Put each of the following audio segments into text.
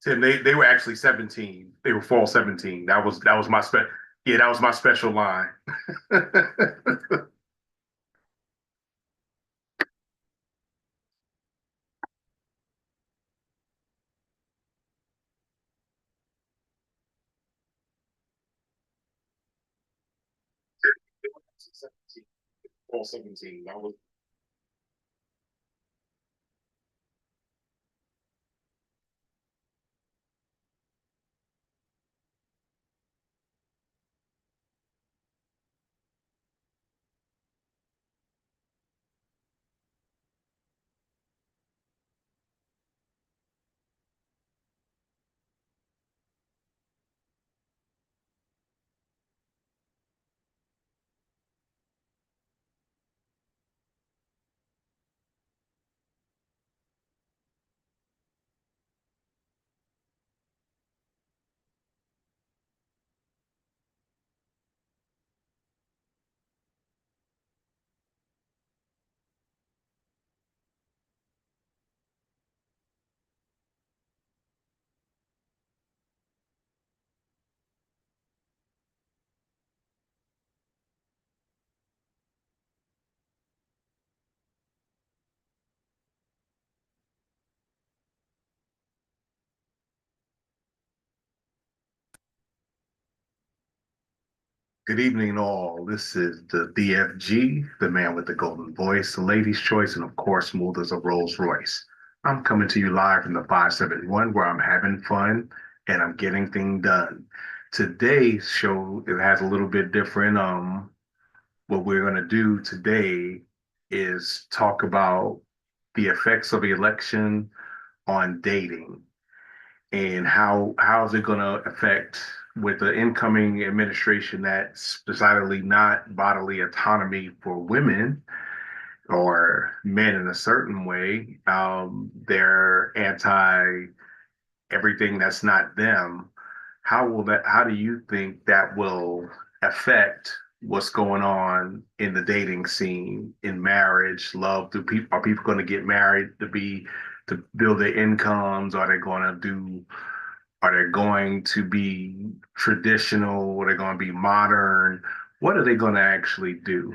Tim, they were actually 17. They were fall 17. That was my yeah, that was my special line. Fall 17. That was Good evening, all. This is the DFG, the man with the golden voice, the lady's choice, and of course, smooth as a Rolls Royce. I'm coming to you live from the 571 where I'm having fun and I'm getting things done. Today's show, it has a little bit different. What we're going to do today is talk about the effects of the election on dating and how's it going to affect with the incoming administration that's decidedly not bodily autonomy for women or men in a certain way. They're anti everything that's not them. How do you think that will affect what's going on in the dating scene, in marriage, love? Are people going to get married to build their incomes? Are they going to be traditional? Are they going to be modern? What are they going to actually do?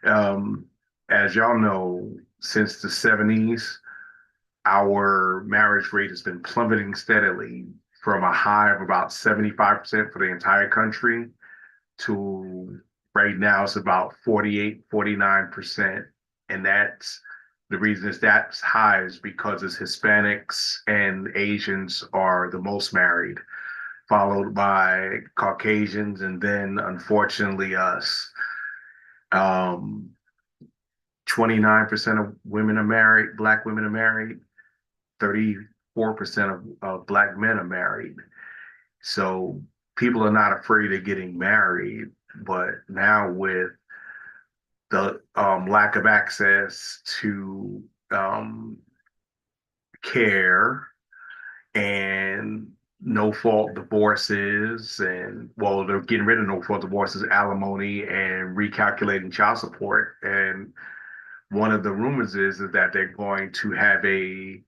Um, as y'all know, since the 70s, our marriage rate has been plummeting steadily from a high of about 75% for the entire country to right now it's about 48, 49%. And that's the reason it's that high is because it's Hispanics and Asians are the most married, followed by Caucasians, and then unfortunately us. Um, 29% of women are married, Black women are married, 34% of Black men are married. So people are not afraid of getting married, but now with the lack of access to care and no fault divorces, and well, they're getting rid of no fault divorces, alimony, and recalculating child support. And one of the rumors is that they're going to have a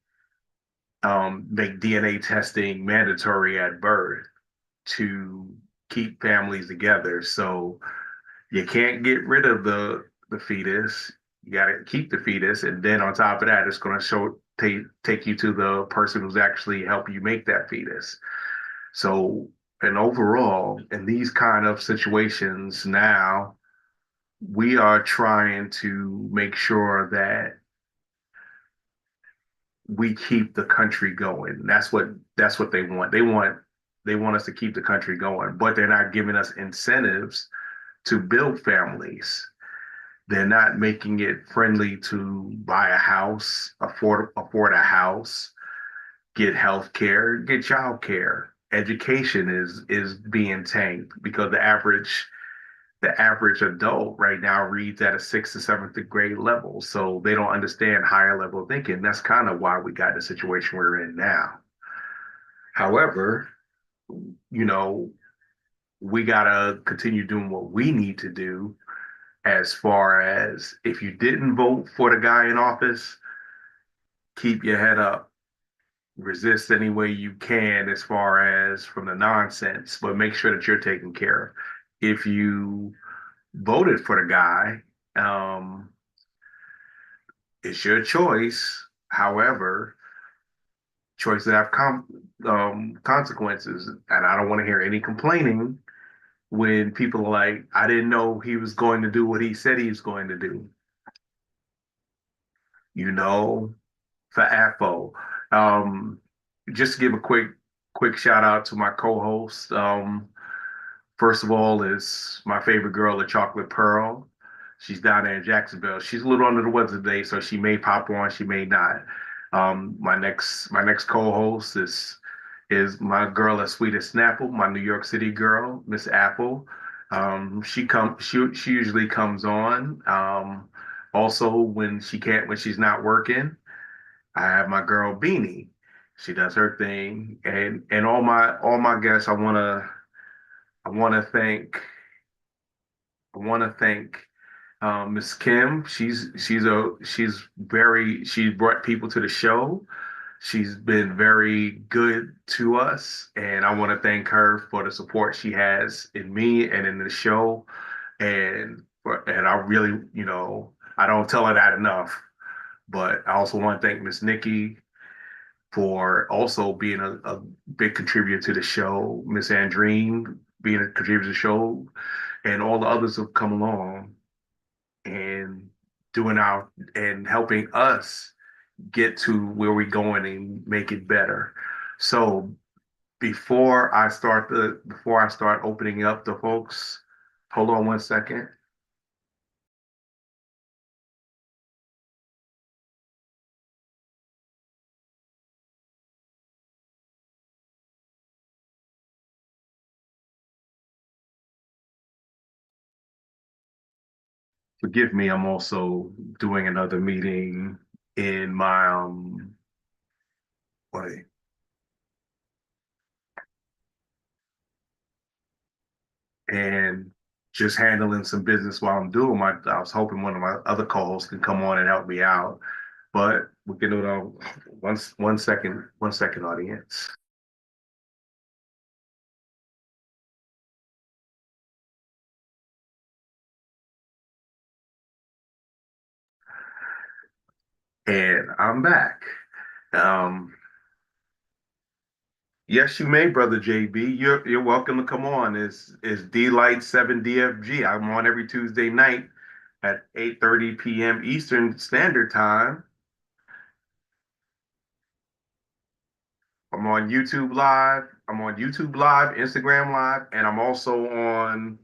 make DNA testing mandatory at birth to keep families together. So you can't get rid of the fetus. You got to keep the fetus, and then on top of that, it's going to take you to the person who's actually helping you make that fetus. So, and overall, in these kind of situations now, we are trying to make sure that we keep the country going. That's what they want. They want us to keep the country going, but they're not giving us incentives to build families. They're not making it friendly to buy a house, afford a house, get health care, get child care. Education is being tanked because the average adult right now reads at a sixth to seventh grade level. So they don't understand higher level thinking. That's kind of why we got the situation we're in now. However, you know, we gotta continue doing what we need to do as far as if you didn't vote for the guy in office, keep your head up. resist any way you can as far as from the nonsense, but make sure that you're taken care of. If you voted for the guy, um, it's your choice. However, choices have consequences, and I don't want to hear any complaining when people are like, "I didn't know he was going to do what he said he was going to do." You know, for AFO. Um, just to give a quick shout out to my co-host. First of all, is my favorite girl, the Chocolate Pearl. She's down there in Jacksonville. She's a little under the weather today, so she may pop on, she may not. My next co-host is my girl as sweet as Snapple, my New York City girl, Miss Apple. She usually comes on. Also when when she's not working, I have my girl Beanie. She does her thing, and all my guests. I want to thank Miss Kim. She's brought people to the show. She's been very good to us, and I want to thank her for the support she has in me and in the show. And I really, I don't tell her that enough. But I also want to thank Miss Nikki for also being a big contributor to the show, Miss Andreen being a contributor to the show, and all the others have come along and doing our and helping us get to where we're going and make it better. So before I start opening up the folks, hold on one second. Forgive me, I'm also doing another meeting in my wait, and just handling some business while I'm doing my. I was hoping one of my other co-hosts can come on and help me out, but we can do it on one second, audience. And I'm back. Um, yes, you may, brother JB. You're welcome to come on. Is D Light 7 DFG. I'm on every Tuesday night at 8:30 p.m. Eastern Standard Time. I'm on YouTube Live, Instagram Live, and I'm also on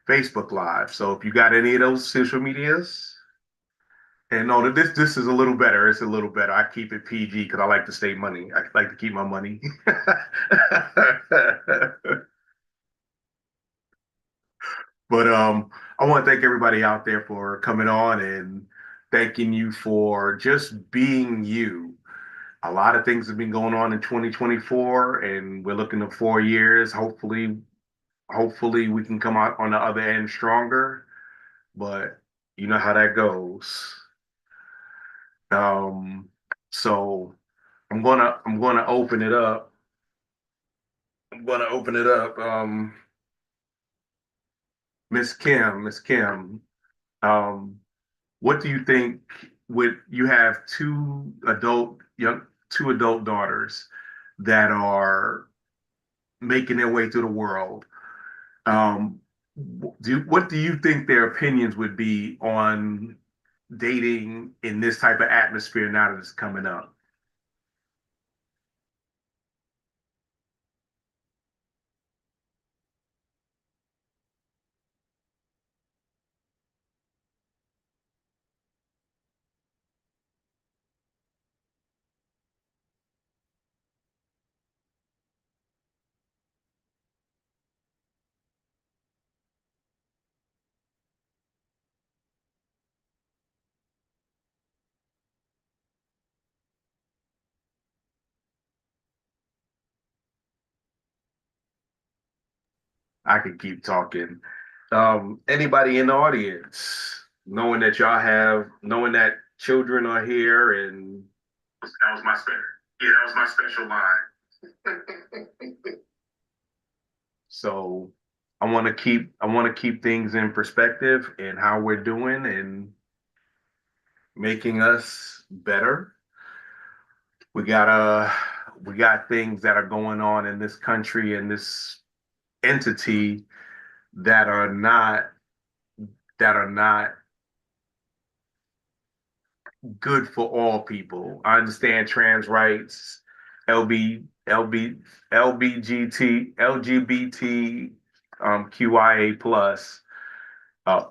Facebook Live. So if you got any of those social medias, and no, this is a little better. It's a little better. I keep it PG because I like to save money. I like to keep my money. But I want to thank everybody out there for coming on and thanking you for just being you. A lot of things have been going on in 2024, and we're looking at 4 years. Hopefully we can come out on the other end stronger. But you know how that goes. Um, so I'm gonna open it up. I'm gonna open it up. Miss Kim, um, what do you think with you have two adult daughters that are making their way through the world? Um, what do you think their opinions would be on dating in this type of atmosphere now that it's coming up? I could keep talking. Anybody in the audience, knowing that children are here and that was my spirit. Yeah, that was my special line. So I want to keep things in perspective and how we're doing and making us better. We got things that are going on in this country and this entity that are not good for all people. I understand trans rights, LGBT, QIA plus, uh,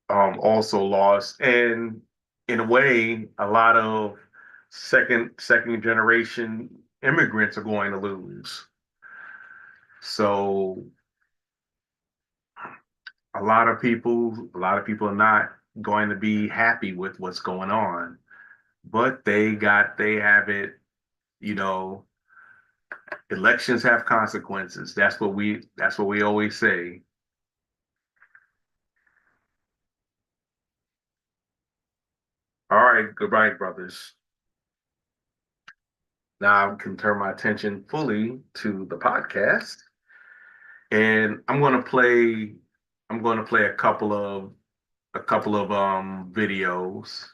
also lost, and in a way, a lot of second generation immigrants are going to lose. So a lot of people are not going to be happy with what's going on, but they have it, you know, elections have consequences. That's what we always say. All right, goodbye, brothers. Now I can turn my attention fully to the podcast, and I'm going to play a couple of videos,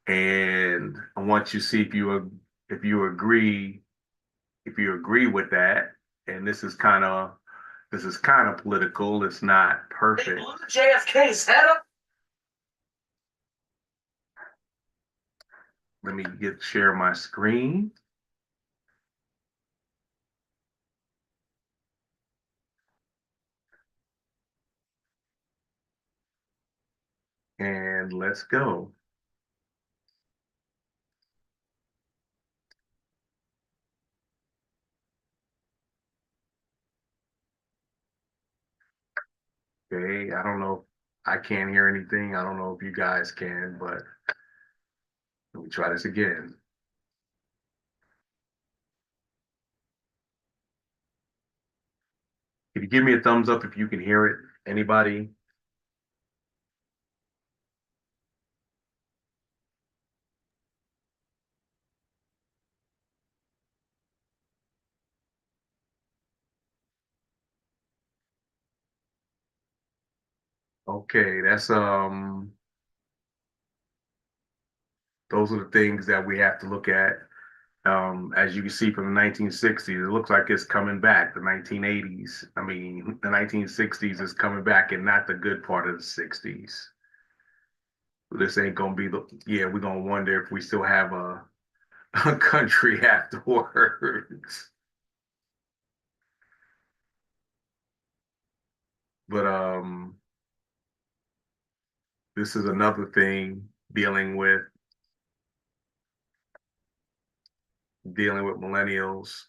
and I want you to see if you agree with that. And this is kind of political. It's not perfect. JFK's head up. Let me share my screen. And let's go. Okay, I don't know. I can't hear anything. I don't know if you guys can, but let me try this again. Can you give me a thumbs up if you can hear it? Anybody? Okay, those are the things that we have to look at. As you can see from the 1960s, it looks like it's coming back. The 1980s, I mean, the 1960s is coming back, and not the good part of the 60s. This ain't gonna be yeah, we're gonna wonder if we still have a country afterwards. But this is another thing dealing with millennials.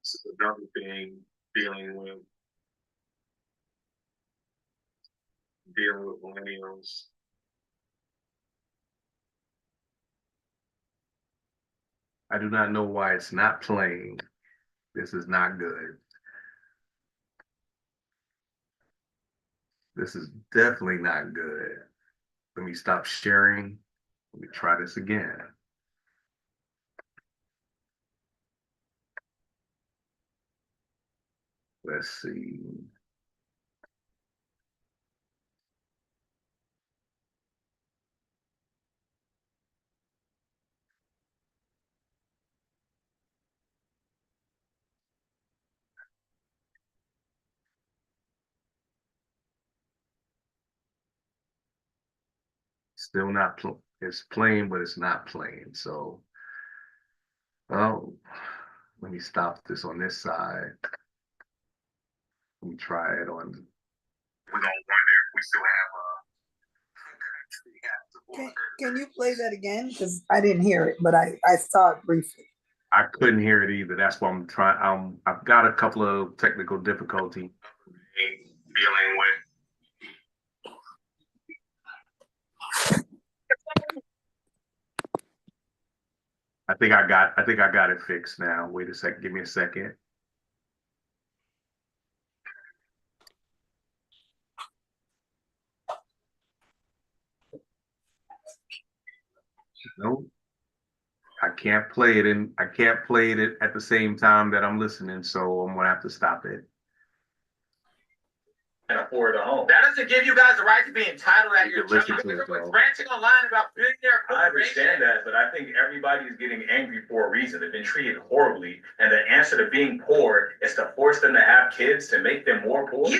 This is another thing dealing with millennials. I do not know why it's not playing. This is not good. This is definitely not good. Let me stop sharing. Let me try this again. Let's see. Still not it's playing, but it's not playing. So, oh, let me stop this on this side. Let me try it on. We're gonna wonder if we still have a. Can you play that again? Because I didn't hear it, but I saw it briefly. I couldn't hear it either. That's why I'm trying. I've got a couple of technical difficulty dealing with. I think I got it fixed now. Wait a second. Give me a second. Nope. I can't play it at the same time that I'm listening, so I'm gonna have to stop it. And afford a home. That doesn't give you guys the right to be entitled at your job. Ranting online about billionaire corporations. I understand that, but I think everybody is getting angry for a reason. They've been treated horribly, and the answer to being poor is to force them to have kids to make them more poor. Yeah.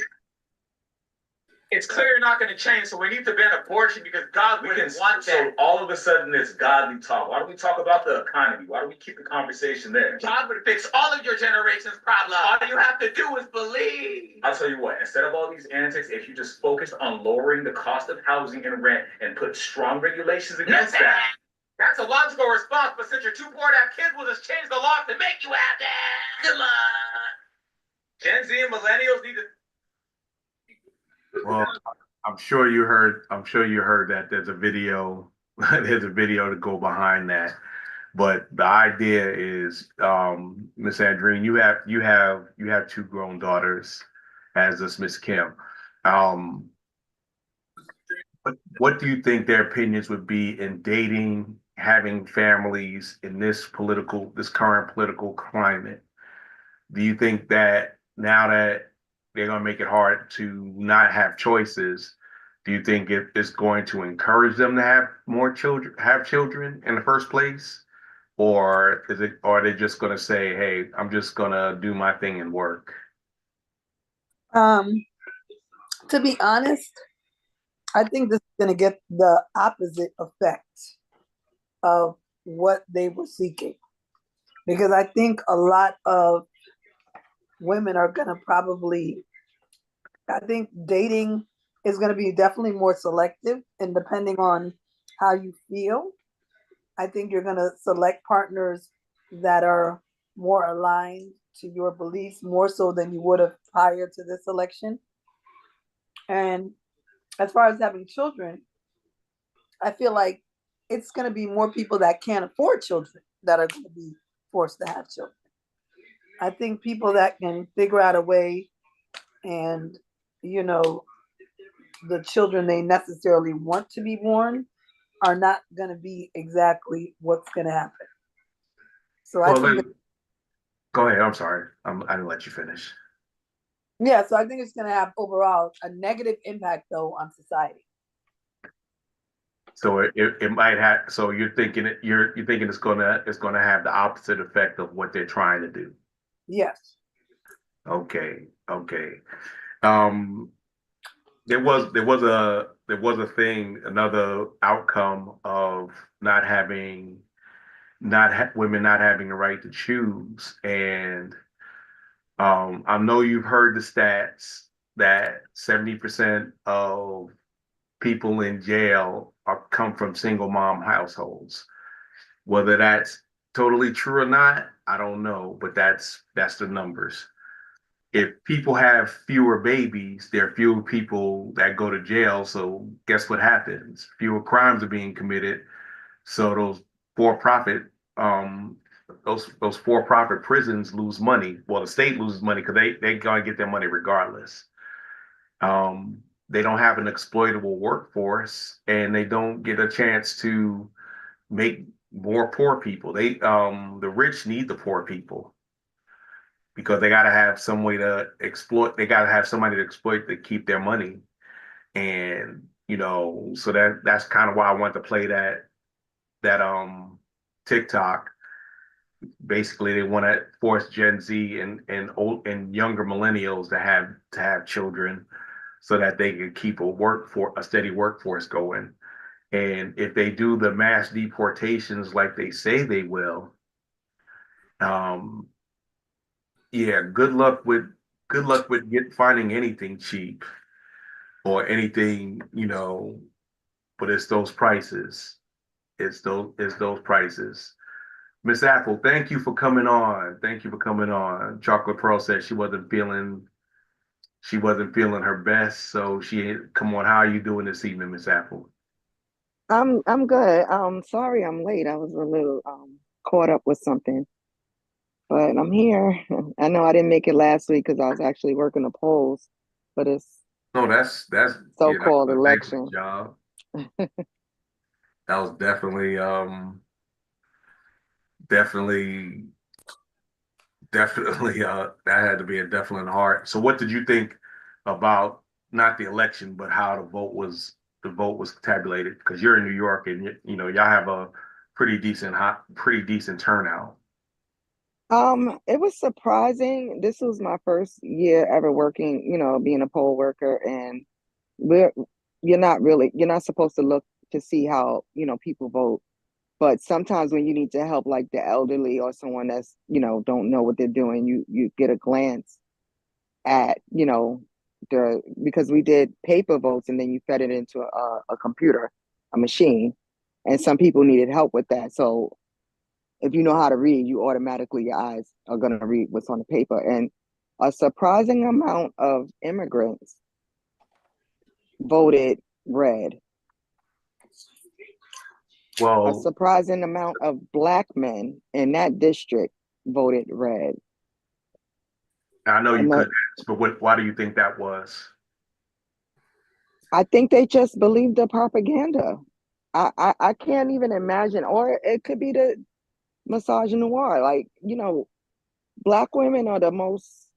It's clear you're not going to change, so we need to ban abortion because God wouldn't want that. So all of a sudden, it's godly talk. Why don't we talk about the economy? Why don't we keep the conversation there? God would fix all of your generation's problems. All you have to do is believe. I'll tell you what, instead of all these antics, if you just focused on lowering the cost of housing and rent and put strong regulations against that. That's a logical response, but since you're too poor to have kids, we'll just change the law to make you have that. Come on. Gen Z and millennials need to... Well, I'm sure you heard that there's a video there's a video to go behind that. But the idea is, Miss Andreen, you have two grown daughters, as does Miss Kim. What do you think their opinions would be in dating, having families in this current political climate? Do you think that now that they're going to make it hard to not have choices, do you think it's going to encourage them to have children in the first place? Or are they just going to say, hey, I'm just going to do my thing and work? To be honest, I think this is going to get the opposite effect of what they were seeking. Because I think a lot of women are going to I think dating is going to be definitely more selective, and depending on how you feel, I think you're going to select partners that are more aligned to your beliefs, more so than you would have prior to this election. And as far as having children, I feel like it's going to be more people that can't afford children that are going to be forced to have children. I think people that can figure out a way, and, the children they necessarily want to be born are not going to be exactly what's going to happen. So I think go ahead. I'm sorry. I didn't let you finish. Yeah, so I think it's going to have overall a negative impact, though, on society. So it might have. So you're thinking it's gonna have the opposite effect of what they're trying to do. Yes. Okay. There was a thing, another outcome of women not having the right to choose. And I know you've heard the stats that 70% of people in jail come from single mom households. Whether that's totally true or not, I don't know, but that's the numbers. If people have fewer babies, there are fewer people that go to jail. So guess what happens? Fewer crimes are being committed. So those for-profit prisons lose money. Well, the state loses money because they gonna get their money regardless. They don't have an exploitable workforce, and they don't get a chance to make more poor people. The rich need the poor people because they got to have some way to exploit. They got to have somebody to exploit to keep their money, and so that's kind of why I want to play that TikTok. Basically, they want to force Gen Z and younger millennials to have children, so that they can keep a steady workforce going. And if they do the mass deportations like they say they will, yeah, good luck with finding anything cheap or anything, but it's those prices. It's those prices. Miss Apple, thank you for coming on. Chocolate Pearl said she wasn't feeling her best, so come on. How are you doing this evening, Miss Apple? I'm good. Sorry I'm late. I was a little caught up with something. But I'm here. I know I didn't make it last week because I was actually working the polls for this No, that's so-called an excellent election. job. That was definitely definitely definitely that had to be a definitely hard. So what did you think about not the election, but how the vote was tabulated? Because you're in New York and you know y'all have a pretty decent turnout. It was surprising. This was my first year ever working, being a poll worker, and we're you're not supposed to look to see how, people vote. But sometimes when you need to help like the elderly or someone that's, don't know what they're doing, you get a glance at, because we did paper votes and then you fed it into a computer, a machine, and some people needed help with that. So if you know how to read, you automatically, your eyes are going to read what's on the paper. And a surprising amount of immigrants voted red. A Well, surprising amount of Black men in that district voted red. I know you could ask, but why do you think that was? I think they just believe the propaganda. I can't even imagine, or it could be the misogynoir. Like, Black women are the most,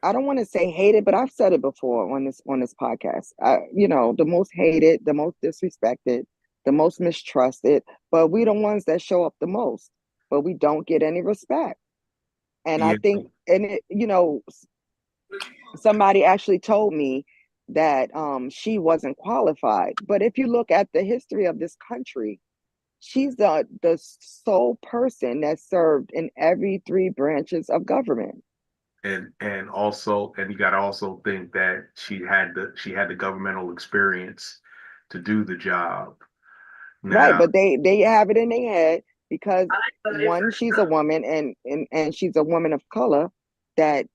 I don't want to say hated, but I've said it before on this podcast. The most hated, the most disrespected, the most mistrusted, but we the ones that show up the most, but we don't get any respect. And I Yeah, think, somebody actually told me that she wasn't qualified. But if you look at the history of this country, she's the sole person that served in every three branches of government. and also you got to also think that she had the governmental experience to do the job. Right, Now, but they have it in their head because one, she's a woman and she's a woman of color, that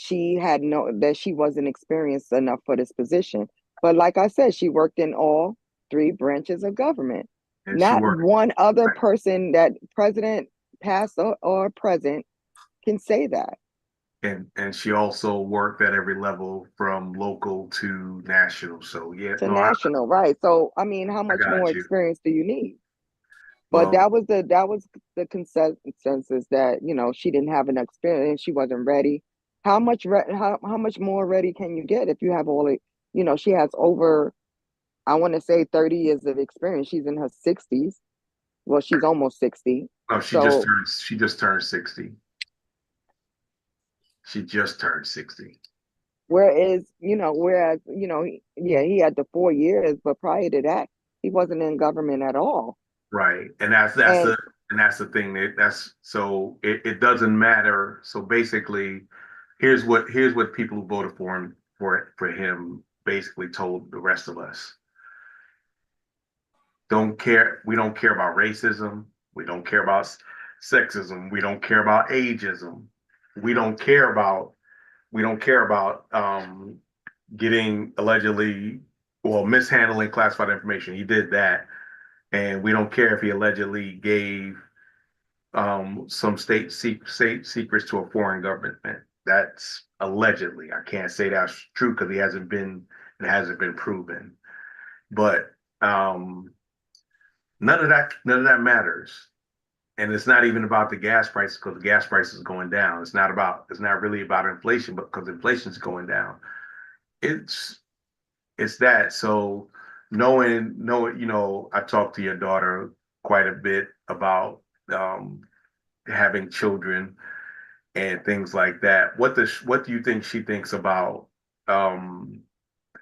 that she wasn't experienced enough for this position. But like I said, she worked in all three branches of government. and she Not worked one other person that president, past or present, can say that. and she also worked at every level from local to national. So yeah, To no, national, right? So I mean, how I much more got you. experience do you need? But Well, that was the consensus, that she didn't have an experience, she wasn't ready. How much more ready can you get if you have all it? She has over, I want to say, 30 years of experience. She's in her 60s. Well, she's almost 60. no, So she just turned 60. She just turned 60. yeah, he had the 4 years, but prior to that, he wasn't in government at all. Right. And And that's the thing that's so it doesn't matter. So basically, here's what people who voted for him for him basically told the rest of us. We don't care about racism, we don't care about sexism, we don't care about ageism. We don't care about getting allegedly mishandling classified information. He did that. And we don't care if he allegedly gave some state secrets to a foreign government. That's allegedly. I can't say that's true because it hasn't been proven. But none of that matters. And it's not even about the gas prices because the gas price is going down. It's not really about inflation, but because inflation's going down. It's it's that. So knowing, I talked to your daughter quite a bit about um, having children and things like that. What do you think she thinks about um,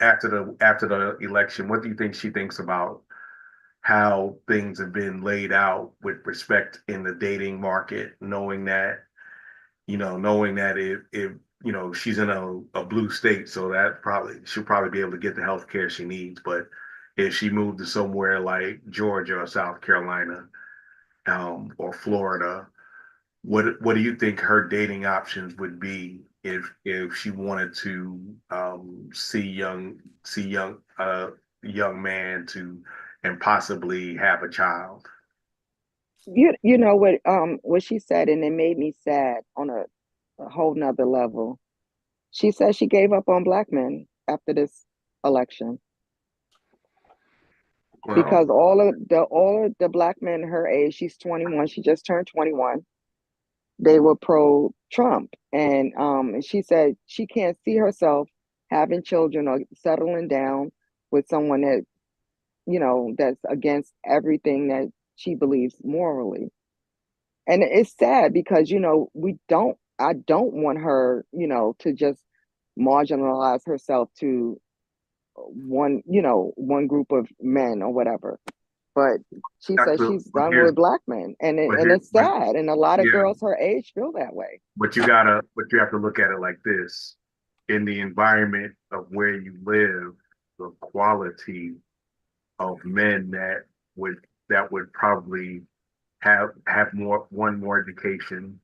after the election? What do you think she thinks about how things have been laid out with respect in the dating market, knowing that if she's in a blue state, so that she'll probably be able to get the health care she needs. But if she moved to somewhere like Georgia or South Carolina, or Florida, what do you think her dating options would be if she wanted to see young man to and possibly have a child? You know what she said, and it made me sad on a whole nother level. She said she gave up on black men after this election Well, because all of the black men her age, she's 21, she just turned 21, they were pro Trump. And she said she can't see herself having children or settling down with someone that, that's against everything that she believes morally. And it's sad because, I don't want her, to just marginalize herself to one group of men or whatever. But she that's says the, she's but done here's, with black men, and but and here, it's sad. And a lot of yeah, girls her age feel that way. but you have to look at it like this. In the environment of where you live, the quality of men would that would probably have more education,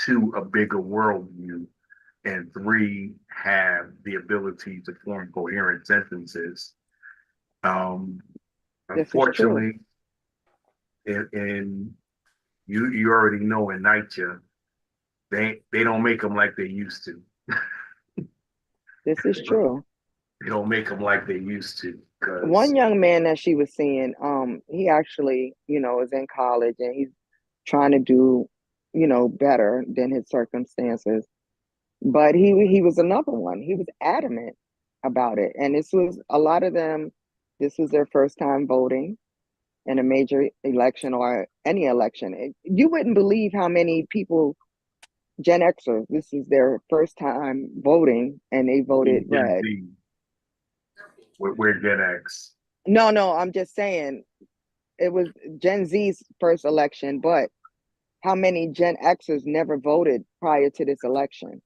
two, a bigger worldview, and three, have the ability to form coherent sentences. Um, This is true. Unfortunately, in you already know in NYCHA, they don't make them like they used to. This is true. They don't make them like they used to One because young man that she was seeing, he actually, is in college and he's trying to do, better than his circumstances. But he was another one. He was adamant about it. And this was a lot of them, this was their first time voting in a major election or any election. You wouldn't believe how many people, Gen Xers, this is their first time voting and they voted Gen red. Z, we're Gen X. No, I'm just saying it was Gen Z's first election, but how many Gen Xers never voted prior to this election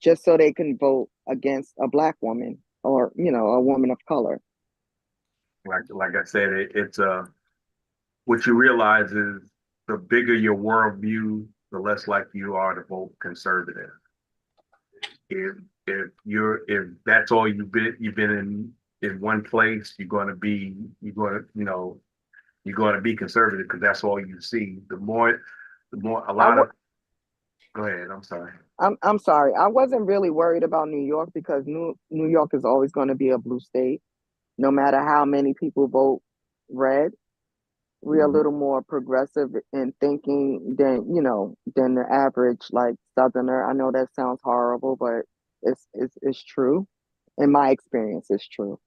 just so they can vote against a black woman or, a woman of color? Like I said, it's what you realize is the bigger your worldview, the less likely you are to vote conservative. If if that's all you've been in one place, you're going to be conservative because that's all you see. The more a I lot w- of Go ahead. I'm sorry. I'm sorry. I wasn't really worried about New York because New York is always going to be a blue state, no matter how many people vote red. We're a Mhm. little more progressive in thinking than the average like Southerner. I know that sounds horrible, but it's true. In my experience, it's true.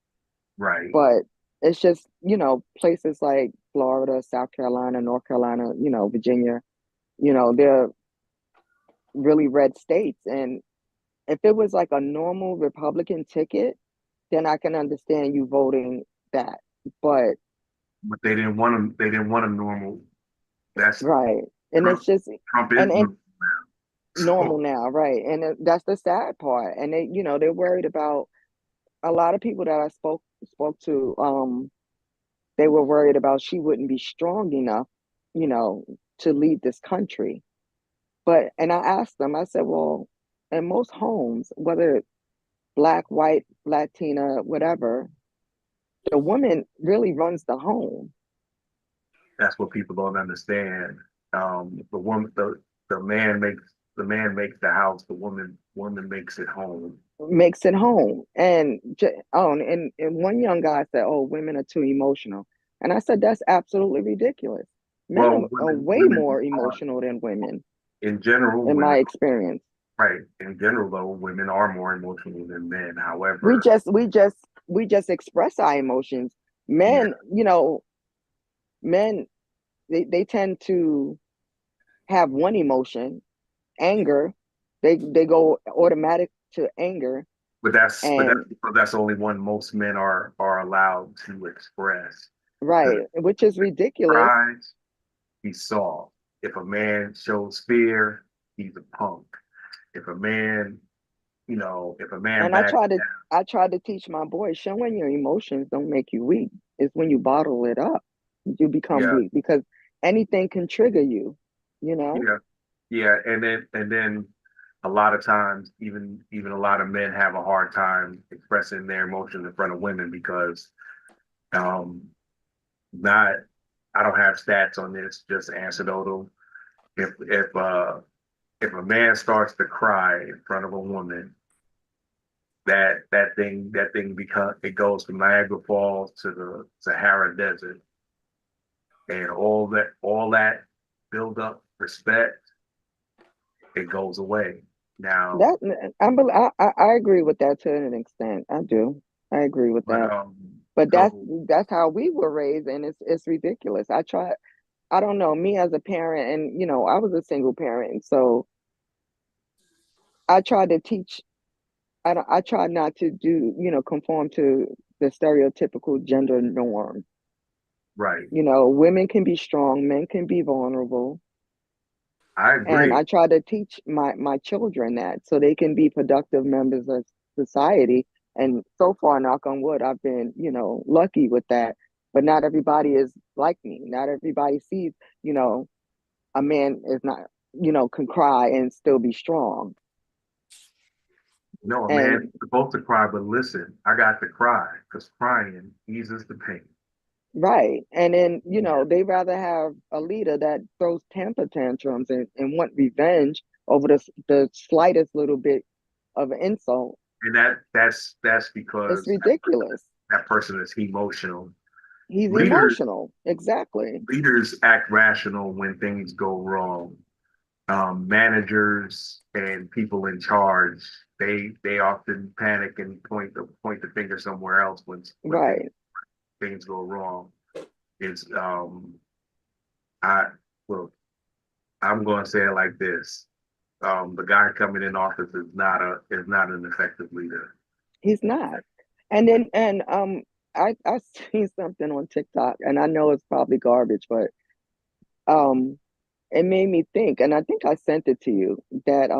Right. But it's just, places like Florida, South Carolina, North Carolina, Virginia, they're really red states. And if it was like a normal Republican ticket, then I can understand you voting that. But But they didn't want them. They didn't want a normal. That's right. And it's Trump. just Trump is and normal. normal So now, right? And that's the sad part. And they're worried about a lot of people that I spoke to. They were worried about she wouldn't be strong enough, you know, to lead this country. And I asked them, I said, well, in most homes, whether black, white, Latina, whatever, the woman really runs the home. that's what people don't understand. The woman, the man makes the house. The woman makes it home. Makes it home. And one young guy said, "Oh, women are too emotional," and I said, "That's absolutely ridiculous. Men Well, are way women more are emotional than women, in general. in my Women experience. right in general though. Women are more emotional than men. We However, just we just we just express our emotions. yeah, Men, men they tend to have one emotion, anger. They go automatic to anger, and but that's only one most men are allowed to express. right, Because which is ridiculous. pride, he's soft. If a man shows fear, he's a punk. If a man, if a man And I backs try to down, I try to teach my boys, showing your emotions don't make you weak. It's when you bottle it up, you become yeah, weak because anything can trigger you, you know? yeah, yeah, and then a lot of times, even a lot of men have a hard time expressing their emotions in front of women because um, not I don't have stats on this, just anecdotal. If a man starts to cry in front of a woman, that thing it goes from Niagara Falls to the Sahara Desert, and all that build up respect, it goes away. Now, That I agree with that to an extent. I do. I agree with but that. But so that's how we were raised, and it's ridiculous. I don't know, me as a parent, and I was a single parent, so I tried to teach. I tried not to do, conform to the stereotypical gender norm. right, Women can be strong, men can be vulnerable. I And agree. I try to teach my children that so they can be productive members of society. And so far, knock on wood, I've been, lucky with that. But not everybody is like me. Not everybody sees, a man is not, can cry and still be strong. No, a man And is supposed to cry, but listen, I got to cry because crying eases the pain. right. And then, Yeah. they rather have a leader that throws temper tantrums and want revenge over the slightest little bit of insult. And that's It's because ridiculous. that person is emotional. He's Leaders emotional. Exactly. leaders act rational when things go wrong. Managers and people in charge, they often panic and point the finger somewhere else when Right. things go wrong. It's I well, I'm going to say it like this: the guy coming in office is not an effective leader. He's not. And then I seen something on TikTok, and I know it's probably garbage, but um it made me think, and I think I sent it to you, that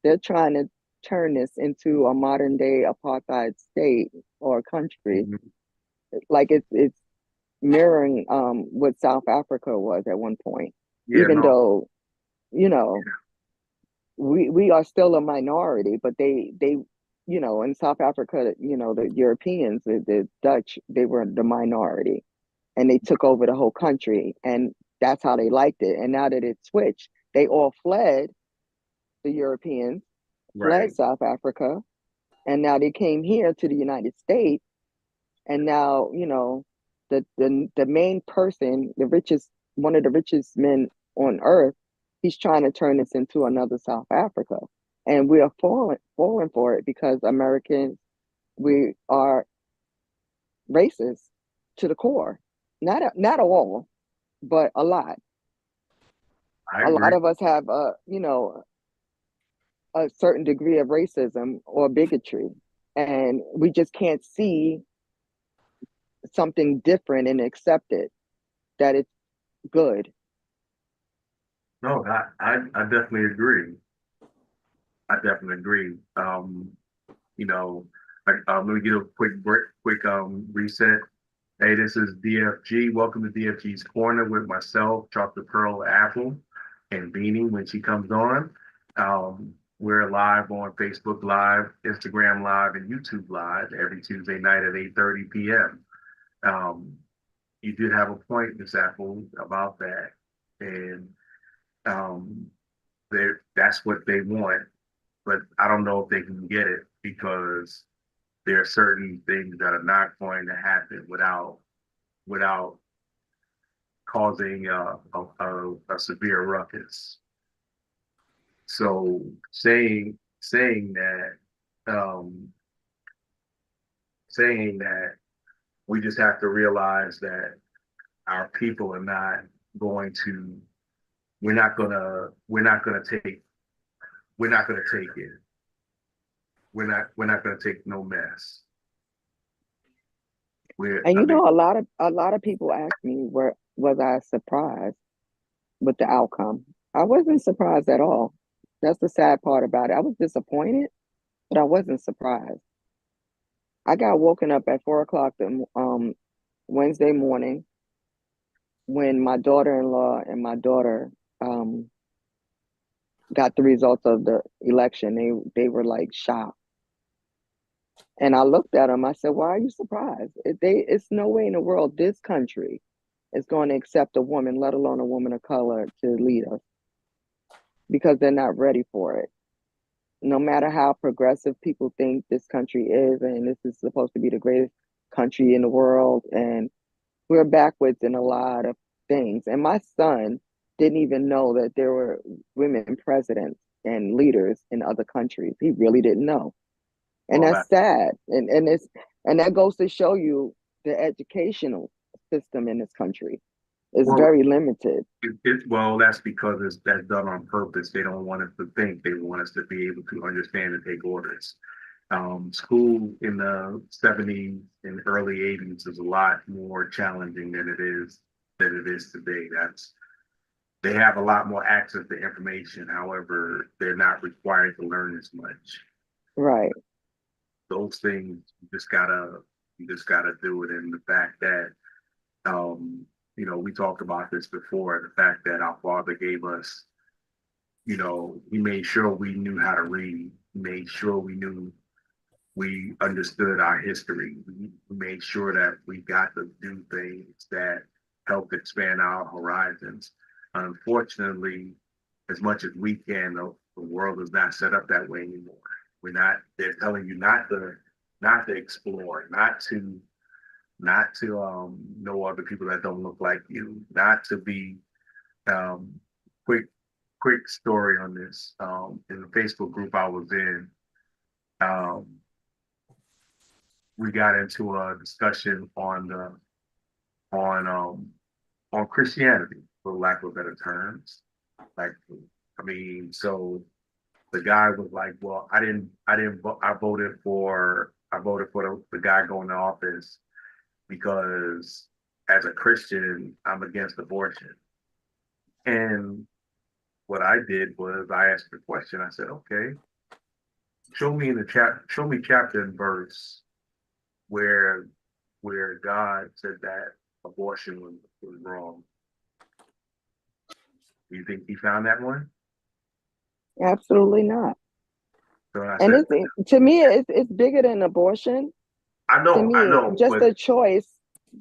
they're trying to turn this into a modern day apartheid state or country. Mhm. Like it's mirroring what South Africa was at one point, Yeah, even no, though, you know, we are still a minority, but they in South Africa, the Europeans, the Dutch, they were the minority, and they took over the whole country, and that's how they liked it. And now that it switched, they all fled. The Europeans fled right, South Africa, and now they came here to the United States, and now the main person, the richest, one of the richest men on earth, he's trying to turn this into another South Africa, and we are falling for it because Americans, we are racist to the core. Not all, but a lot. I A lot agree. of us have a certain degree of racism or bigotry, and we just can't see something different and accept it, that it's good. No, I definitely agree. I definitely agree. You know, let me get a quick reset. Hey, this is DFG. Welcome to DFG's Corner with myself, Chocolate Pearl Apple, and Beanie when she comes on. We're live on Facebook Live, Instagram Live, and YouTube Live every Tuesday night at 8:30 p.m. Um, you did have a point, Miss Apple, about that, and um, that's what they want, but I don't know if they can get it because there are certain things that are not going to happen without causing a severe ruckus. So saying that um, saying that we just have to realize that our people are not going to we're not gonna take it. We're not gonna take no mess. We're And I mean, a lot of people ask me, where was I surprised with the outcome? I wasn't surprised at all. That's the sad part about it. I was disappointed, but I wasn't surprised. I got woken up at 4 o'clock Wednesday morning when my daughter-in-law and my daughter um, got the results of the election. They were like shocked. And I looked at them. I said, "Why are you surprised? It's no way in the world this country is going to accept a woman, let alone a woman of color, to lead us, because they're not ready for it. No matter how progressive people think this country is, and this is supposed to be the greatest country in the world, and we're backwards in a lot of things. And my son didn't even know that there were women presidents and leaders in other countries. He really didn't know. And Well, that's sad. And that goes to show you the educational system in this country is well, very limited. well, that's because that's done on purpose. They don't want us to think. They want us to be able to understand and take orders. School in the 70s and early 80s is a lot more challenging than it is today. They have a lot more access to information. However, they're not required to learn as much. Right. Those things you just gotta do it. And the fact that we talked about this before, the fact that our father gave us, he made sure we knew how to read, he made sure we understood our history. We made sure that we got to do things that helped expand our horizons. Unfortunately, as much as we can, the world is not set up that way anymore. They're telling you not to explore, not to know other people that don't look like you, not to be quick story on this. In the Facebook group I was in, we got into a discussion on Christianity, for lack of better terms. So the guy was like, "Well, I voted for the guy going to office because as a Christian, I'm against abortion." And what I did was I asked the question. I said, "Okay, show me chapter and verse where God said that abortion was wrong." Do you think he found that one? Absolutely not. So And to me, it's bigger than abortion. I know. Just the choice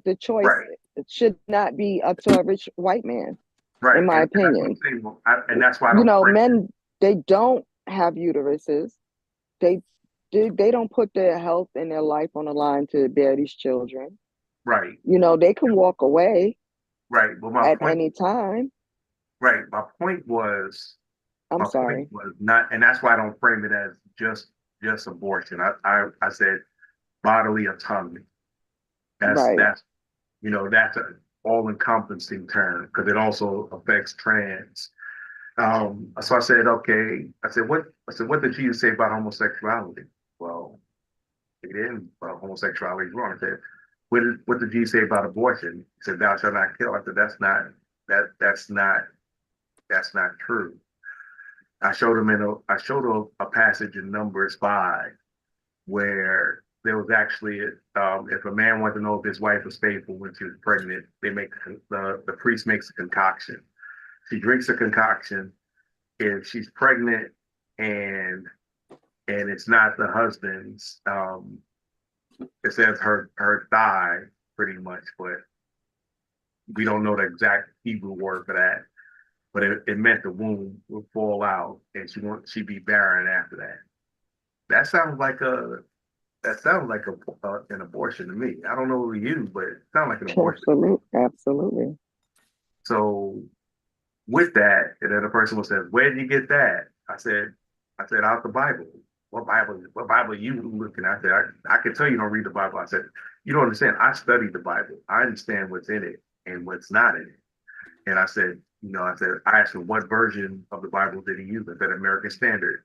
right. It should not be up to a rich white man, right. in my opinion. And that's why men, they don't have uteruses. They don't put their health and their life on the line to bear these children. Right. They can walk away. Right. Well, at any time. Right. My point was. I'm sorry. Was not, and that's why I don't frame it as just abortion. I said bodily autonomy. That's that's an all-encompassing term because it also affects trans. So I said, okay. What did Jesus say about homosexuality? Well, he didn't. Homosexuality is wrong. I said, what did Jesus say about abortion? He said, "Thou shalt not kill." I said, that's not true. I showed a passage in Numbers 5 where there was actually if a man wanted to know if his wife was faithful when she was pregnant, the priest makes a concoction. She drinks a concoction. If she's pregnant and it's not the husband's, it says her thigh pretty much, but we don't know the exact Hebrew word for that. But it meant the womb would fall out and she'd be barren after that. That sounds like an abortion to me. I don't know who you, but it sounds like an abortion. Absolutely. So with that, and then the person will say, "Where did you get that?" I said out the Bible. What Bible are you looking at? I can tell you don't read the Bible. I said, "You don't understand. I studied the Bible. I understand what's in it and what's not in it." And I said, I asked him what version of the Bible did he use? I said American Standard.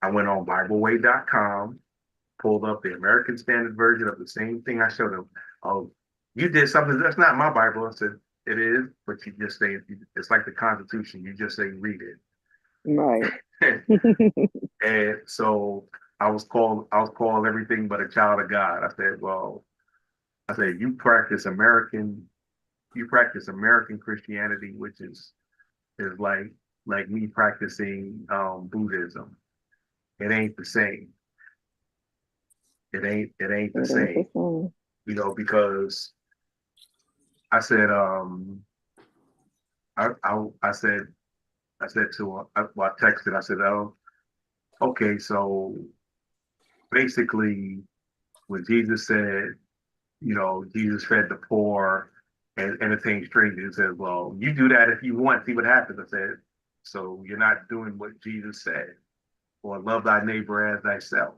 I went on BibleWay.com, pulled up the American Standard version of the same thing I showed him. "Oh, you did something that's not my Bible." I said, "It is, but you just say it's like the Constitution. You just say read it." Right. And so I was called everything but a child of God. I said, you practice American Christianity, which is like me practicing Buddhism. It ain't the same. It ain't the same. Because I said, I said, to her, I texted, I said, oh, okay, so basically, when Jesus said, Jesus fed the poor and entertained strangers, he said, well, you do that if you want, see what happens. I said, so you're not doing what Jesus said, or love thy neighbor as thyself.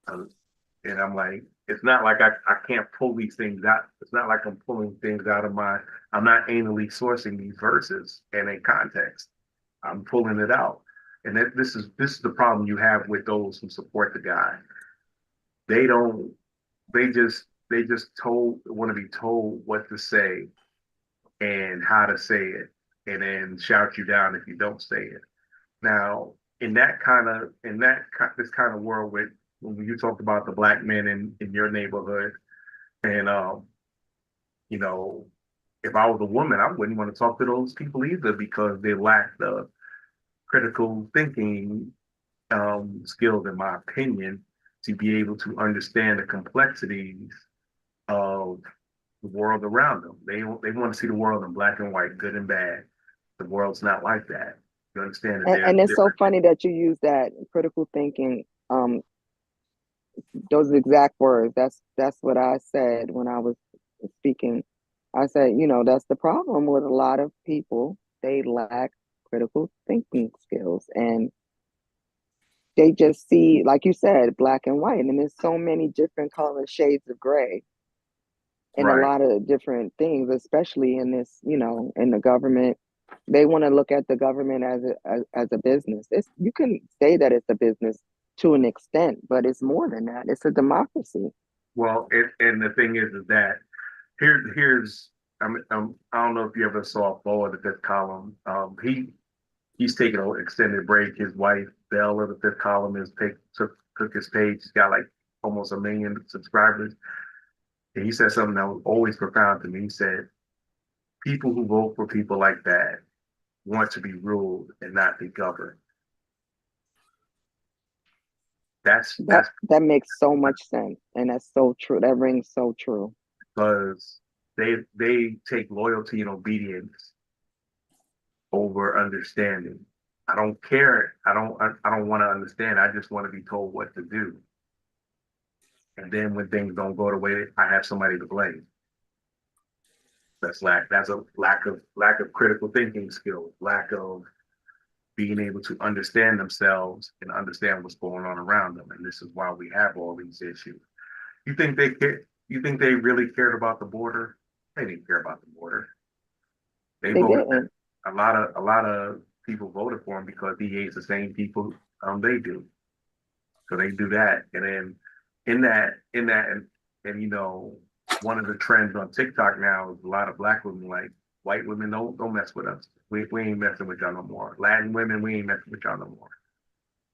And I'm like, it's not like I can't pull these things out. It's not like I'm pulling things out of I'm not anally sourcing these verses and in context. I'm pulling it out. And this is the problem you have with those who support the guy. They don't, they just want to be told what to say and how to say it, and then shout you down if you don't say it. Now, this kind of world, with when you talked about the black men in your neighborhood, and you know, if I was a woman, I wouldn't want to talk to those people either, because they lack the critical thinking skills, in my opinion, to be able to understand the complexities of the world around them. They want to see the world in black and white, good and bad. The world's not like that. You understand that? And it's so funny that you use that critical thinking. Those exact words. That's what I said when I was speaking. I said, that's the problem with a lot of people. They lack critical thinking skills, and they just see, like you said, black and white, and there's so many different color shades of gray, and a lot of different things, especially in this, in the government. They want to look at the government as a business. You can say that it's a business to an extent, but it's more than that. It's a democracy. Well, and the thing is that here's I don't know if you ever saw Bo of the Fifth Column. He's taking an extended break. His wife Belle of the Fifth Column took his page. He's got like almost 1 million subscribers. And he said something that was always profound to me. He said, people who vote for people like that want to be ruled and not be governed. That makes so much sense, and that's so true. That rings so true. Because they take loyalty and obedience over understanding. I don't care. I don't want to understand. I just want to be told what to do. And then when things don't go the way, I have somebody to blame. That's a lack of critical thinking skills, lack of being able to understand themselves and understand what's going on around them. And this is why we have all these issues. You think they care? You think they really cared about the border? They didn't care about the border. They voted. Didn't. A lot of people voted for him because he hates the same people they do. So they do that. And then in that, and one of the trends on TikTok now is a lot of black women like, white women, don't mess with us. We ain't messing with y'all no more. Latin women, we ain't messing with y'all no more.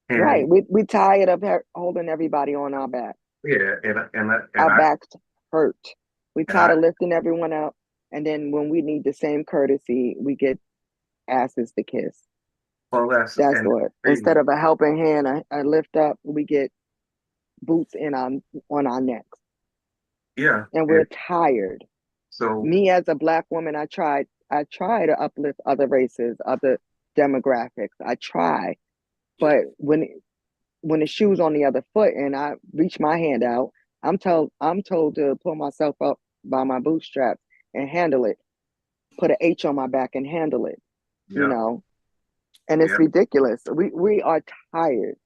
And, right. We tired of holding everybody on our back. Yeah, and our backs hurt. We tired of lifting everyone up, and then when we need the same courtesy, we get asses to kiss. Well, that's what. Instead of a helping hand, a lift up, we get boots on our necks. Yeah, and we're tired. So me as a black woman, I try to uplift other races, other demographics. I try, but when the shoe's on the other foot and I reach my hand out, I'm told to pull myself up by my bootstraps and handle it. Put an H on my back and handle it. And it's ridiculous. We are tired.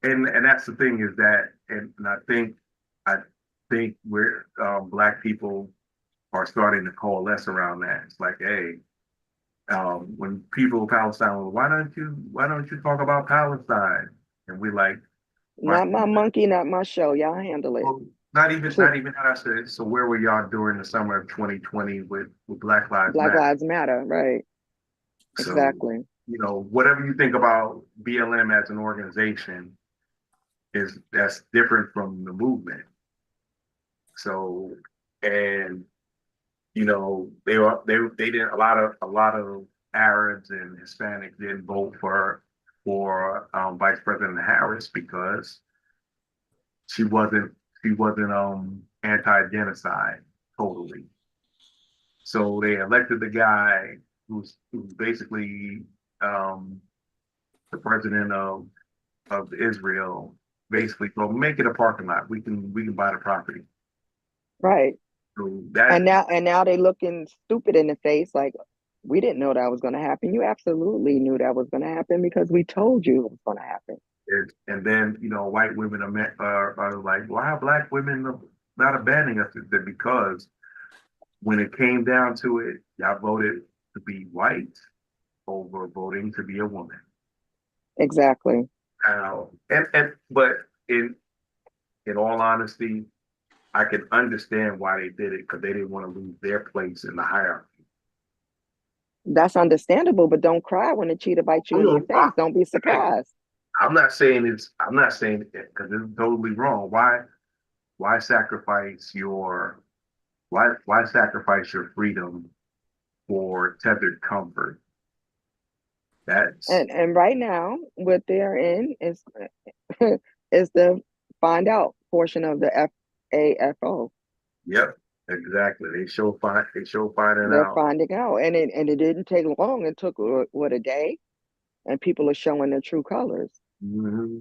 And that's the thing is that, and I think we're black people are starting to coalesce around that. It's like, hey, when people Palestine, well, why don't you talk about Palestine? And we like, not my monkey, not my show. Y'all handle it. Well, not even how I said it. So where were y'all during the summer of 2020 with Black Lives Matter? Black Lives Matter, right? So, exactly. Whatever you think about BLM as an organization, that's different from the movement. So, and they did a lot of Arabs and Hispanics didn't vote for Vice President Harris because she wasn't anti-genocide totally. So they elected the guy who's basically the president of Israel. Basically, so make it a parking lot. We can buy the property. Right. So And that now they looking stupid in the face, like we didn't know that was going to happen. You absolutely knew that was going to happen because we told you it was going to happen. and then white women are like, why are black women not abandoning us? Because when it came down to it, y'all voted to be white over voting to be a woman. Exactly. And but in all honesty, I can understand why they did it because they didn't want to lose their place in the hierarchy. That's understandable, but don't cry when a cheetah bites you in your face. Don't be surprised. I'm not saying it because it's totally wrong. Why sacrifice your why sacrifice your freedom for tethered comfort? That's And right now, what they're in is is the find out portion of the FAFO. Yep, exactly. They show finding They're out. finding out, and it didn't take long. It took what, a day, and people are showing their true colors. Mm-hmm.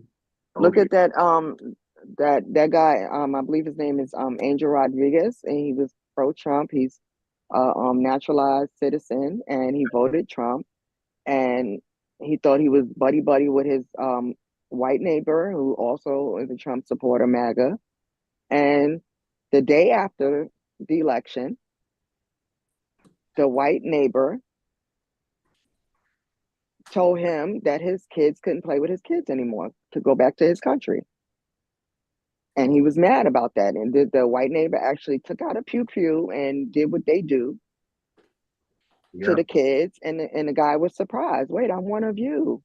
Oh, Look yeah. at that guy. I believe his name is Angel Rodriguez, and he was pro-Trump. He's a naturalized citizen, and he voted Trump. And he thought he was buddy buddy with his white neighbor, who also is a Trump supporter, MAGA. And the day after the election, the white neighbor told him that his kids couldn't play with his kids anymore to go back to his country. And he was mad about that. And the white neighbor actually took out a pew pew and did what they do to the kids. And the guy was surprised. Wait, I'm one of you.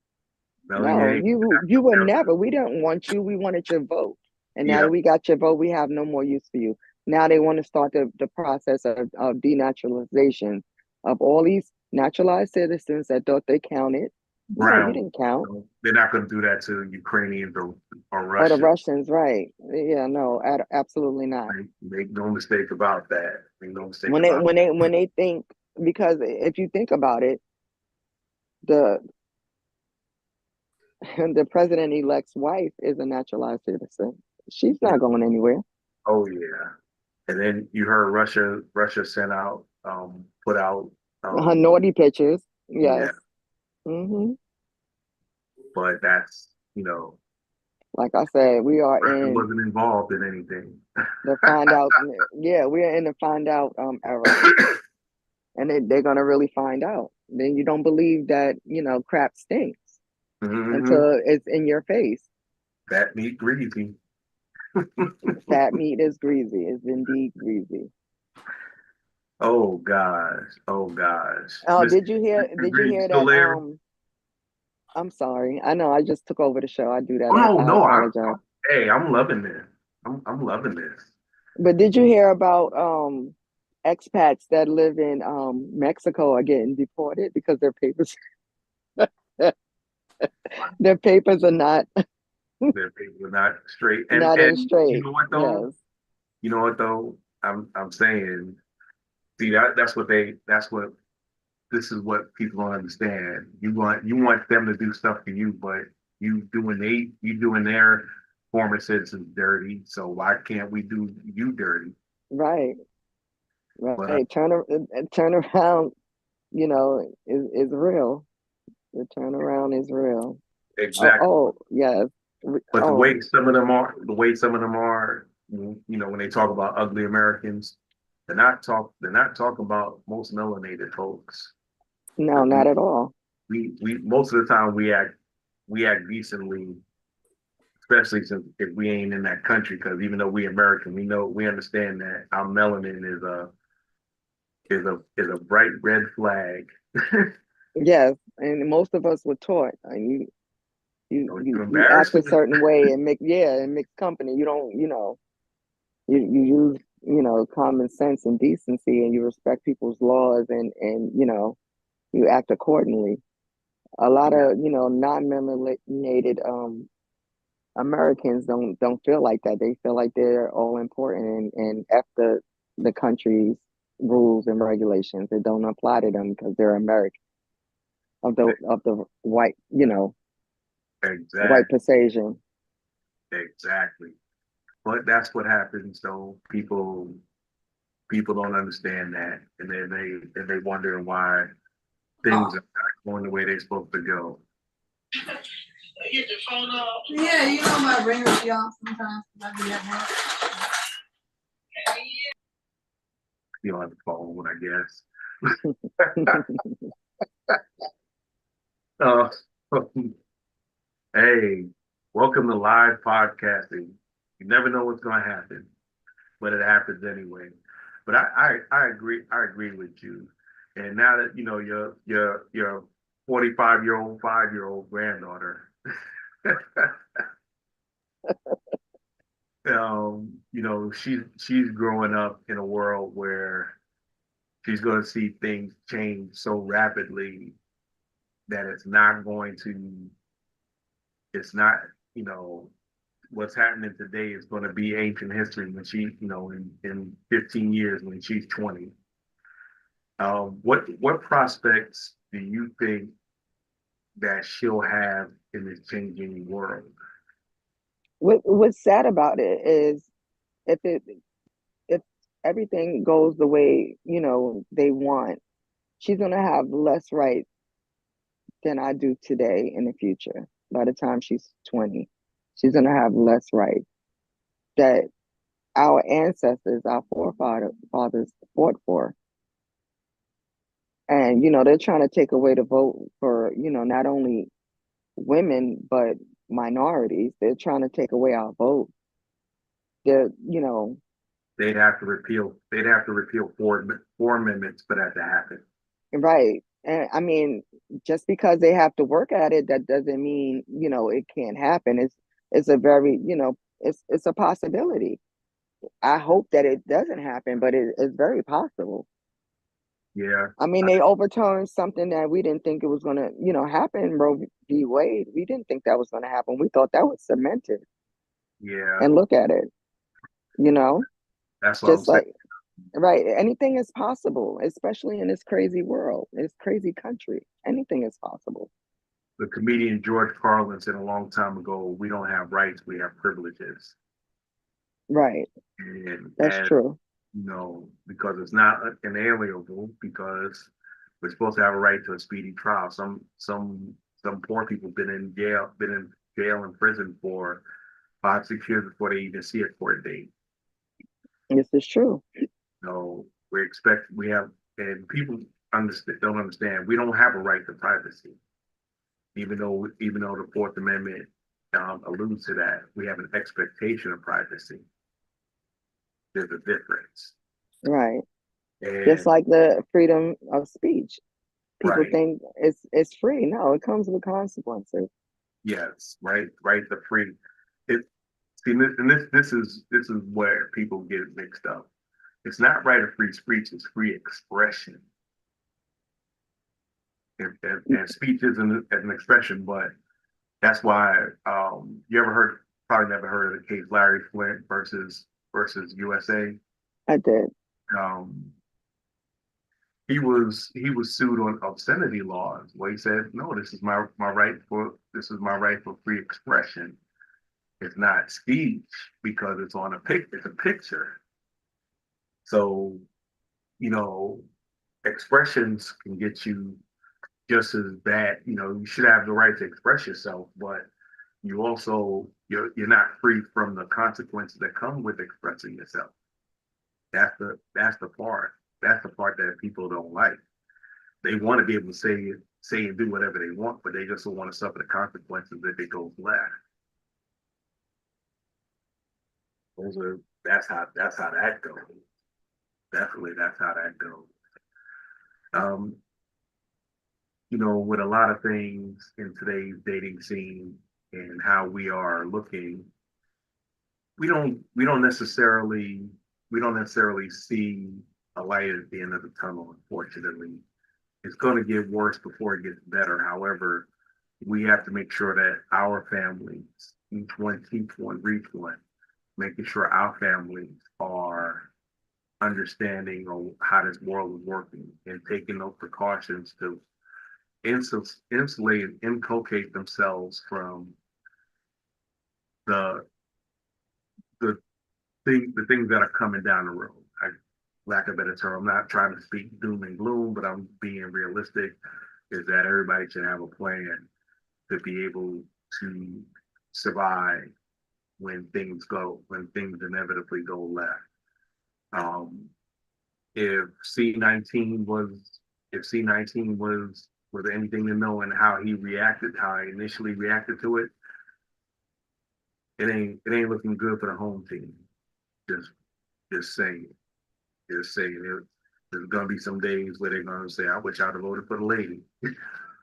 No, you were never. We didn't want you. We wanted your vote. And now that we got your vote, we have no more use for you. Now they want to start the process of denaturalization of all these naturalized citizens that thought they counted. No, you didn't count. They're not going to do that to Ukrainians or Or Russians. the Russians, right? Yeah, no, absolutely not. Make no mistake about that. Make no mistake when they think, because if you think about it, the president-elect's wife is a naturalized citizen. She's not going anywhere. Oh yeah. And then you heard Russia sent out put out her naughty pictures. Yes. Yeah. Mm-hmm. But that's like I said, we are Russia wasn't involved in anything. The find out. Yeah, we're in the find out era. And they're gonna really find out. Then you don't believe that, crap stinks until it's in your face. Fat meat greasy. Fat meat is greasy. It's indeed greasy. Oh gosh. Oh gosh. Oh, did you hear that? I'm sorry. I know I just took over the show. I do that. Oh, no, I apologize. Hey, I'm loving this. I'm loving this. But did you hear about expats that live in Mexico are getting deported because their papers their papers are not their papers are not straight. And straight. You know what though? Yes. You know what though? I'm saying, see that's what this is what people don't understand. You want them to do stuff for you, but you doing their former citizens dirty. So why can't we do you dirty? Right. Right. Turn around, is real. The turnaround is real. Exactly. Yes. But the way some of them are, when they talk about ugly Americans, they're not talking about most melanated folks. No, not at all. We most of the time we act decently, especially since if we ain't in that country. Because even though we American, we understand that our melanin is a bright red flag. Yes, and most of us were taught. You act a certain way and mix company. You don't, you use common sense and decency, and you respect people's laws, and you act accordingly. A lot of non-melanated Americans don't feel like that. They feel like they're all important and F the countries rules and regulations. It don't apply to them because they're American of the white, white Exactly. persuasion. Exactly. But that's what happens. So people don't understand that, and then they wondering why things are not going the way they're supposed to go. Get your phone off. Yeah, you know my ringer be off sometimes. I be at work. You don't have the phone, I guess. Hey, welcome to live podcasting. You never know what's going to happen, but it happens anyway. But I agree with you. And now that you know your 45-year-old 5-year-old granddaughter, she's growing up in a world where she's going to see things change so rapidly that it's not, what's happening today is going to be ancient history when in 15 years when she's 20. What prospects do you think that she'll have in this changing world? What's sad about it is if everything goes the way they want, she's gonna have less rights than I do today in the future. By the time she's 20, she's gonna have less rights that our ancestors, our forefathers fought for. And they're trying to take away the vote for not only women but minorities. They're trying to take away our vote. They're They'd have to repeal four amendments for that to happen. right. And I mean, just because they have to work at it, that doesn't mean it can't happen. It's a very it's a possibility. I hope that it doesn't happen, but it's very possible. Yeah. I mean, they overturned something that we didn't think it was going to, happen. Roe v. Wade. We didn't think that was going to happen. We thought that was cemented. Yeah. And look at it. That's what Just I'm like saying. right. Anything is possible, especially in this crazy world, this crazy country. Anything is possible. The comedian George Carlin said a long time ago, "We don't have rights, we have privileges." Right. That's true. Because it's not inalienable, because we're supposed to have a right to a speedy trial. Some poor people been in jail and prison for 5, 6 years before they even see a court date. This is true. And people don't understand, we don't have a right to privacy, even though the Fourth Amendment alludes to that. We have an expectation of privacy. There's a difference. Right. And just like the freedom of speech. People right. think it's free. No, it comes with consequences. Yes, right to free. This is where people get it mixed up. It's not right of free speech, it's free expression. And speech is an expression, but that's why probably never heard of the case Larry Flynt versus USA. I did. He was sued on obscenity laws, where he said, "No, this is my right for free expression. It's not speech because it's on it's a picture." So, expressions can get you just as bad. You should have the right to express yourself, but you're not free from the consequences that come with expressing yourself. That's the part. That's the part that people don't like. They want to be able to say and do whatever they want, but they just don't want to suffer the consequences if it goes left. That's how that goes. Definitely, that's how that goes. With a lot of things in today's dating scene and how we are looking, we don't necessarily see a light at the end of the tunnel. Unfortunately, it's going to get worse before it gets better. However, we have to make sure that our families, each one keeps one, reach one, making sure our families are understanding of how this world is working and taking those precautions to insulate and inculcate themselves from the the the things that are coming down the road. Lack of a better term, I'm not trying to speak doom and gloom, but I'm being realistic. Is that everybody should have a plan to be able to survive when things inevitably go left. Um, if C19 was anything to know and how he reacted, how he initially reacted to it, it ain't looking good for the home team. Just just saying. Just saying it. There's gonna be some days where they're gonna say, I wish I'd have voted for the lady.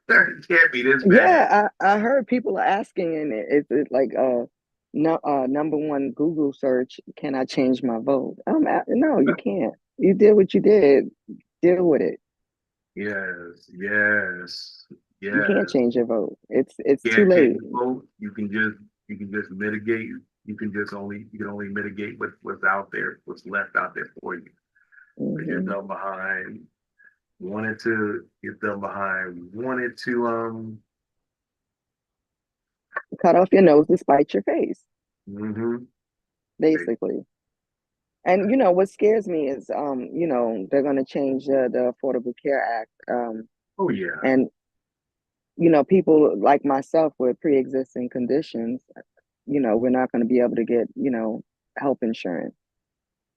It can't be this bad. Yeah, I heard people are asking, and it's like no number one Google search, can I change my vote? No, you can't. You did what you did. Deal with it. Yes, You can't change your vote. It's You too can't change late. the vote. You can just mitigate. You can only mitigate what's out there, what's left out there for you. If you're Mhm. done behind, wanted to get done behind, wanted to Cut off your nose to spite your face, mhm. basically. And you know what scares me is they're gonna change the Affordable Care Act. Oh yeah. And people like myself with pre-existing conditions, we're not gonna be able to get, health insurance.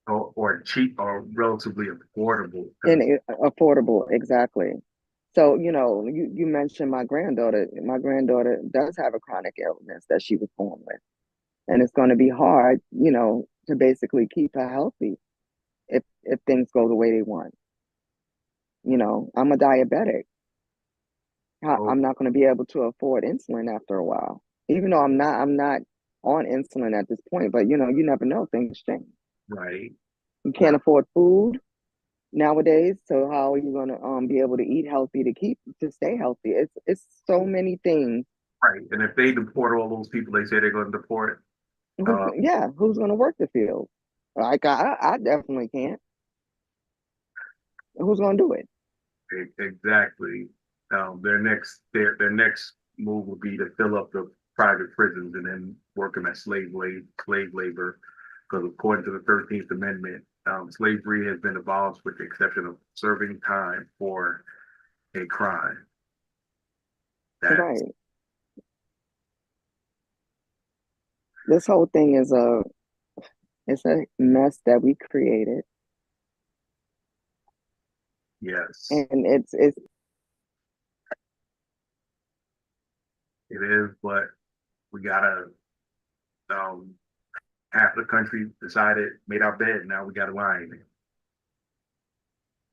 Or cheap or relatively affordable. And affordable, exactly. So, you mentioned my granddaughter. My granddaughter does have a chronic illness that she was born with. And it's going to be hard, to basically keep her healthy if things go the way they want. I'm a diabetic. Oh, I'm not going to be able to afford insulin after a while. Even though I'm not on insulin at this point, but you never know, things change. right. You can't afford food nowadays, so how are you going to be able to eat healthy to stay healthy? It's so many things. Right. And if they deport all those people they say they're going to deport, Yeah, who's going to work the field? Like I definitely can't. Who's going to do it? exactly. Their next move would be to fill up the private prisons and then work them as slave labor, because according to the 13th Amendment, slavery has been abolished with the exception of serving time for a crime. That's Right. This whole thing is it's a mess that we created, yes, and it's it is, but we gotta half the country decided, made our bed, now we gotta lie in it.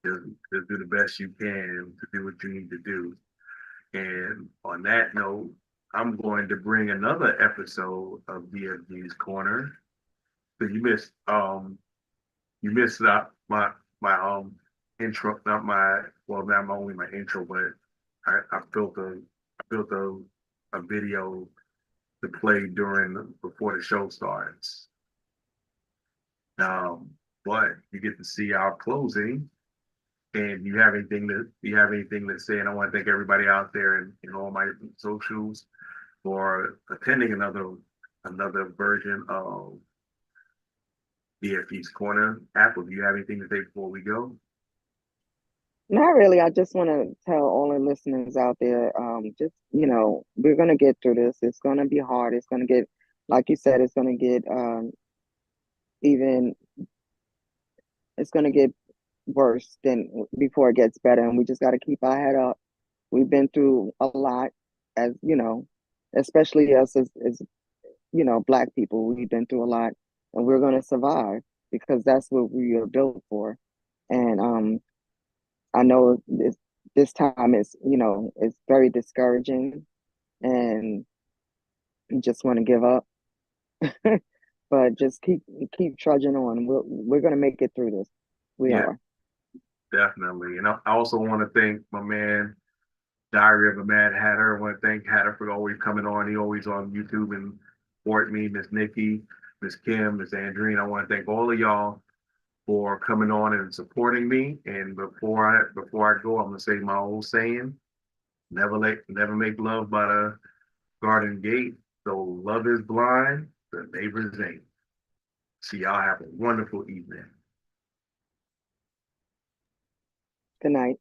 Just do the best you can to do what you need to do. And on that note, I'm going to bring another episode of DFG's Corner. So you missed my intro, not only my intro, but I built a video to play before the show starts. Um, but you get to see our closing. And you have anything to say? And I want to thank everybody out there in all my socials for attending another version of DFG's Corner. Apple, do you have anything to say before we go? not really. I just want to tell all the listeners out there, just we're gonna get through this. It's gonna be hard. It's gonna get, like you said, it's gonna get even. It's gonna get worse than before it gets better, and we just got to keep our head up. We've been through a lot, as especially us as Black people. We've been through a lot, and we're gonna survive because that's what we are built for. And I know this time is it's very discouraging, and you just want to give up. But just keep trudging on. We're gonna make it through this. We Yeah, are. definitely. And I also want to thank my man, Diary of a Mad Hatter. I want to thank Hatter for always coming on. He always on YouTube and support me, Miss Nikki, Miss Kim, Miss Andrine. I want to thank all of y'all for coming on and supporting me. And before I go, I'm gonna say my old saying: never make love by the garden gate. So love is blind, the neighbors ain't. See, y'all have a wonderful evening. Good night.